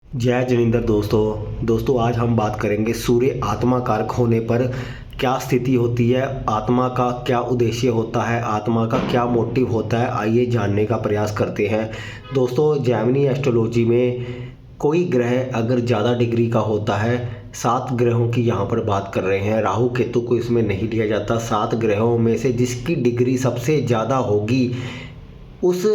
जय जिनेंद्र दोस्तों आज हम बात करेंगे सूर्य आत्मा कारक होने पर क्या स्थिति होती है, आत्मा का क्या उद्देश्य होता है, आत्मा का क्या मोटिव होता है। आइए जानने का प्रयास करते हैं। दोस्तों जैमिनी एस्ट्रोलॉजी में कोई ग्रह अगर ज़्यादा डिग्री का होता है, 7 ग्रहों की यहाँ पर बात कर रहे हैं, राहु केतु को इसमें नहीं लिया जाता। 7 ग्रहों में से जिसकी डिग्री सबसे ज़्यादा होगी उस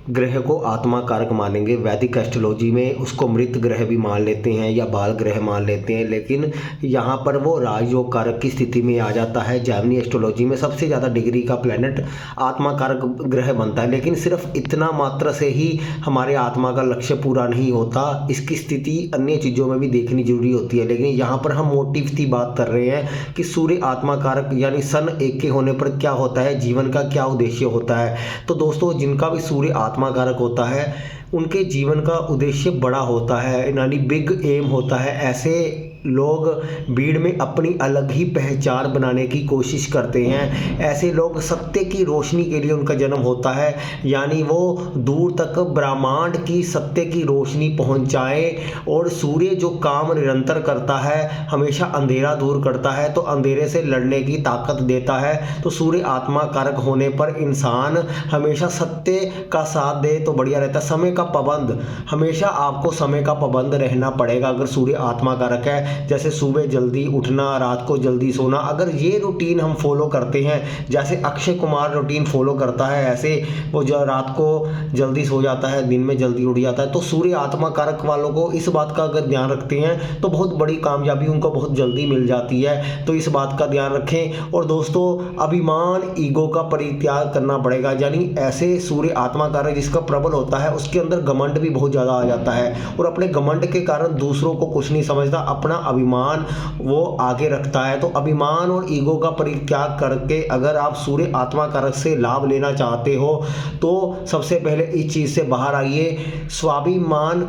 ग्रह को आत्मा कारक मानेंगे। वैदिक एस्ट्रोलॉजी में उसको मृत ग्रह भी मान लेते हैं या बाल ग्रह मान लेते हैं, लेकिन यहाँ पर वो राजयोग कारक की स्थिति में आ जाता है। जैमिनी एस्ट्रोलॉजी में सबसे ज़्यादा डिग्री का प्लैनेट आत्मा कारक ग्रह बनता है, लेकिन सिर्फ इतना मात्र से ही हमारे आत्मा का लक्ष्य पूरा नहीं होता। इसकी स्थिति अन्य चीज़ों में भी देखनी जरूरी होती है, लेकिन यहाँ पर हम मोटिव की बात कर रहे हैं कि सूर्य आत्मा कारक यानी सन 1 के होने पर क्या होता है, जीवन का क्या उद्देश्य होता है। तो दोस्तों जिनका भी सूर्य आत्मा कारक होता है उनके जीवन का उद्देश्य बड़ा होता है, यानी बिग एम होता है। ऐसे लोग भीड़ में अपनी अलग ही पहचान बनाने की कोशिश करते हैं। ऐसे लोग सत्य की रोशनी के लिए उनका जन्म होता है, यानी वो दूर तक ब्रह्मांड की सत्य की रोशनी पहुंचाए। और सूर्य जो काम निरंतर करता है, हमेशा अंधेरा दूर करता है, तो अंधेरे से लड़ने की ताकत देता है। तो सूर्य आत्मा कारक होने पर इंसान हमेशा सत्य का साथ दे तो बढ़िया रहता है। समय का पाबंद, हमेशा आपको समय का पाबंद रहना पड़ेगा अगर सूर्य आत्मा कारक है। जैसे सुबह जल्दी उठना, रात को जल्दी सोना, अगर ये रूटीन हम फॉलो करते हैं, जैसे अक्षय कुमार रूटीन फॉलो करता है, ऐसे वो जो रात को जल्दी सो जाता है, दिन में जल्दी उठ जाता है। तो सूर्य आत्मा कारक वालों को इस बात का अगर ध्यान रखते हैं तो बहुत बड़ी कामयाबी उनको बहुत जल्दी मिल जाती है। तो इस बात का ध्यान रखें। और दोस्तों अभिमान, ईगो का परित्याग करना पड़ेगा, यानी ऐसे सूर्य आत्मा कारक जिसका प्रबल होता है उसके अंदर घमंड भी बहुत ज़्यादा आ जाता है, और अपने घमंड के कारण दूसरों को कुछ नहीं समझता, अपना अभिमान वो आगे रखता है। तो अभिमान और ईगो का परित्याग करके अगर आप सूर्य आत्मा कारक से लाभ लेना चाहते हो तो सबसे पहले इस चीज़ से बाहर आइए। स्वाभिमान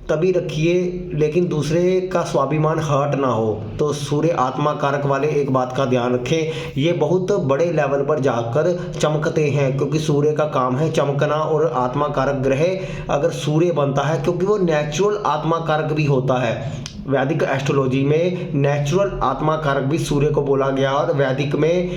तभी रखिए लेकिन दूसरे का स्वाभिमान हर्ट ना हो। तो सूर्य आत्मा कारक वाले एक बात का ध्यान रखें, ये बहुत बड़े लेवल पर जाकर चमकते हैं, क्योंकि सूर्य का काम है चमकना। और आत्मा कारक ग्रह अगर सूर्य बनता है, क्योंकि वो नेचुरल आत्मा कारक भी होता है। वैदिक एस्ट्रोलॉजी में नेचुरल आत्मा कारक भी सूर्य को बोला गया, और वैदिक में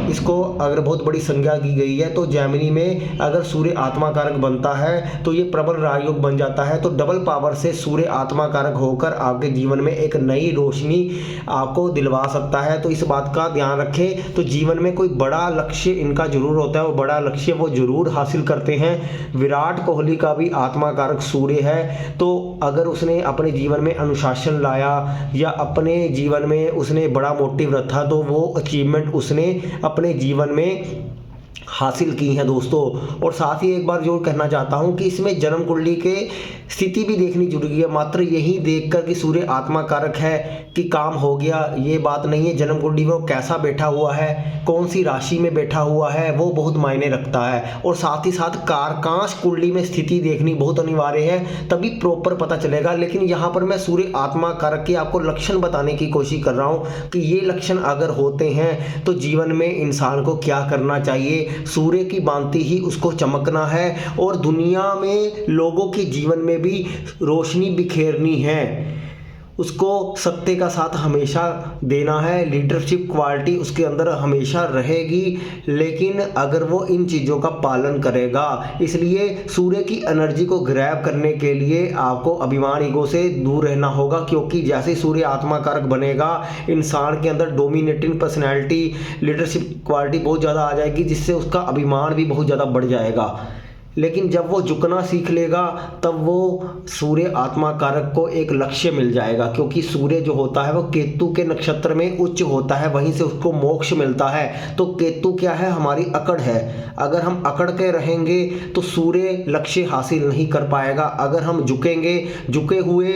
इसको अगर बहुत बड़ी संज्ञा की गई है। तो जैमिनी में अगर सूर्य आत्मा कारक बनता है तो ये प्रबल राजयोग बन जाता है। तो डबल पावर से सूर्य आत्मा कारक होकर आपके जीवन में एक नई रोशनी आपको दिलवा सकता है। तो इस बात का ध्यान रखें। तो जीवन में कोई बड़ा लक्ष्य इनका जरूर होता है, वो बड़ा लक्ष्य वो जरूर हासिल करते हैं। विराट कोहली का भी आत्मा कारक सूर्य है, तो अगर उसने अपने जीवन में अनुशासन लाया या अपने जीवन में उसने बड़ा मोटिव रखा तो वो अचीवमेंट उसने अपने जीवन में हासिल की है दोस्तों। और साथ ही एक बार जो कहना चाहता हूं कि इसमें जन्म कुंडली के स्थिति भी देखनी जरूरी है। मात्र यही देखकर कि सूर्य आत्मा कारक है कि काम हो गया, ये बात नहीं है। जन्म कुंडली में वो कैसा बैठा हुआ है, कौन सी राशि में बैठा हुआ है, वो बहुत मायने रखता है। और साथ ही साथ कारकांश कुंडली में स्थिति देखनी बहुत अनिवार्य है, तभी प्रॉपर पता चलेगा। लेकिन यहाँ पर मैं सूर्य आत्मा कारक के आपको लक्षण बताने की कोशिश कर रहा हूँ कि ये लक्षण अगर होते हैं तो जीवन में इंसान को क्या करना चाहिए। सूर्य की भांति ही उसको चमकना है और दुनिया में लोगों के जीवन में भी रोशनी बिखेरनी है। उसको सत्य का साथ हमेशा देना है, लीडरशिप क्वालिटी उसके अंदर हमेशा रहेगी, लेकिन अगर वो इन चीज़ों का पालन करेगा। इसलिए सूर्य की एनर्जी को ग्रैब करने के लिए आपको अभिमान, ईगो से दूर रहना होगा, क्योंकि जैसे सूर्य आत्मा कारक बनेगा इंसान के अंदर डोमिनेटिंग पर्सनैलिटी, लीडरशिप क्वालिटी बहुत ज़्यादा आ जाएगी, जिससे उसका अभिमान भी बहुत ज़्यादा बढ़ जाएगा। लेकिन जब वो झुकना सीख लेगा तब वो सूर्य आत्मा कारक को एक लक्ष्य मिल जाएगा, क्योंकि सूर्य जो होता है वो केतु के नक्षत्र में उच्च होता है, वहीं से उसको मोक्ष मिलता है। तो केतु क्या है, हमारी अकड़ है। अगर हम अकड़ के रहेंगे तो सूर्य लक्ष्य हासिल नहीं कर पाएगा। अगर हम झुकेंगे, झुके हुए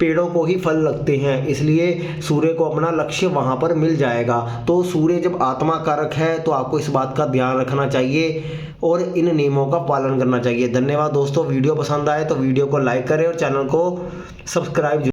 पेड़ों को ही फल लगते हैं, इसलिए सूर्य को अपना लक्ष्य वहाँ पर मिल जाएगा। तो सूर्य जब आत्मा कारक है तो आपको इस बात का ध्यान रखना चाहिए और इन नियमों का पालन करना चाहिए। धन्यवाद दोस्तों। वीडियो पसंद आए तो वीडियो को लाइक करें और चैनल को सब्सक्राइब